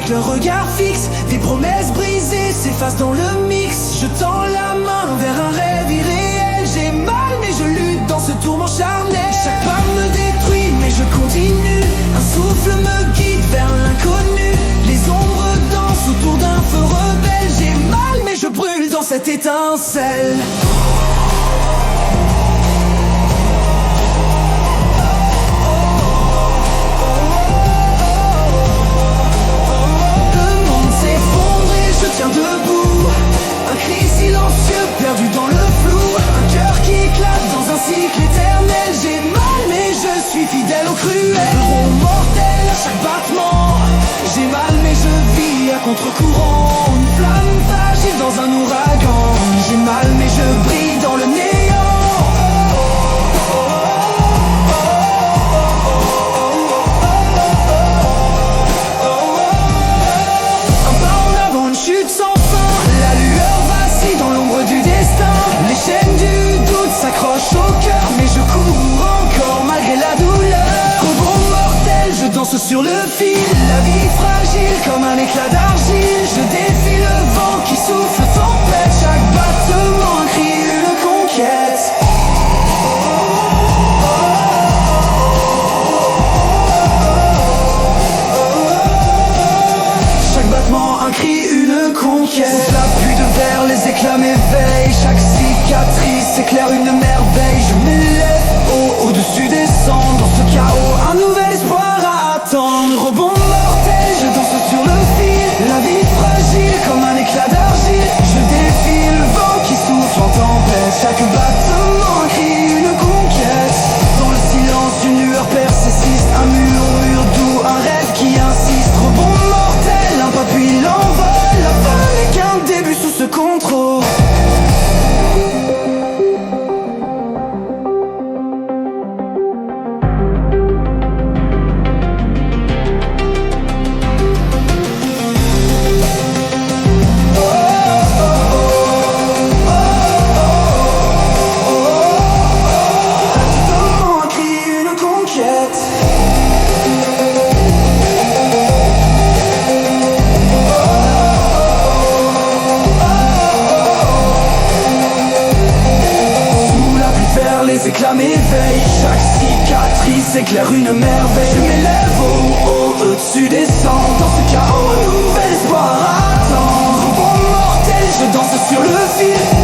avec leur regard fixe. Des promesses brisées s'effacent dans le mix. Je tends la main vers un rêve irréel. J'ai mal mais je lutte dans ce tourment charnel. Chaque pas me détruit mais je continue. Un souffle me guide vers l'inconnu. Les ombres dansent autour d'un feu rebelle. J'ai mal mais je brûle dans cette étincelle. Je tiens debout, un cri silencieux perdu dans le flou. Un cœur qui éclate dans un cycle éternel. J'ai mal mais je suis fidèle au cruel. Rond mortel à chaque battement. J'ai mal mais je vis à contre-courant. Une flamme fragile dans un ouragan. J'ai mal mais je brille dans le néant. Chute sans fin, la lueur vacille dans l'ombre du destin. Les chaînes du doute s'accrochent au cœur, mais je cours encore malgré la douleur. Rebond mortel, je danse sur le fil. La vie fragile comme un éclat d'argile. Je défie le vent qui souffle tempête. Chaque battement un cri, une conquête. Chaque battement un cri, une conquête. La pluie de verre, les éclats m'éveillent. Chaque cicatrice éclaire une merveille. Je m'élève au-dessus des cendres. Dans ce chaos, un nouvel espoir à attendre. Rebond mortel, je danse sur le fil. La vie fragile comme un éclat d'argile. Je défie le vent qui souffle en tempête. Chaque battement un cri, une conquête. Dans le silence, une lueur persiste. Un murmure doux, un rêve qui insiste. Rebond mortel, un pas puis l'envol. La fin n'est qu'un début sous ce contrôle. Un cri, une conquête. Les éclats m'éveillent, chaque cicatrice éclaire une merveille. Je m'élève au-dessus des cendres. Dans ce chaos, un nouvel espoir à attendre. Rebond mortel, je danse sur le fil.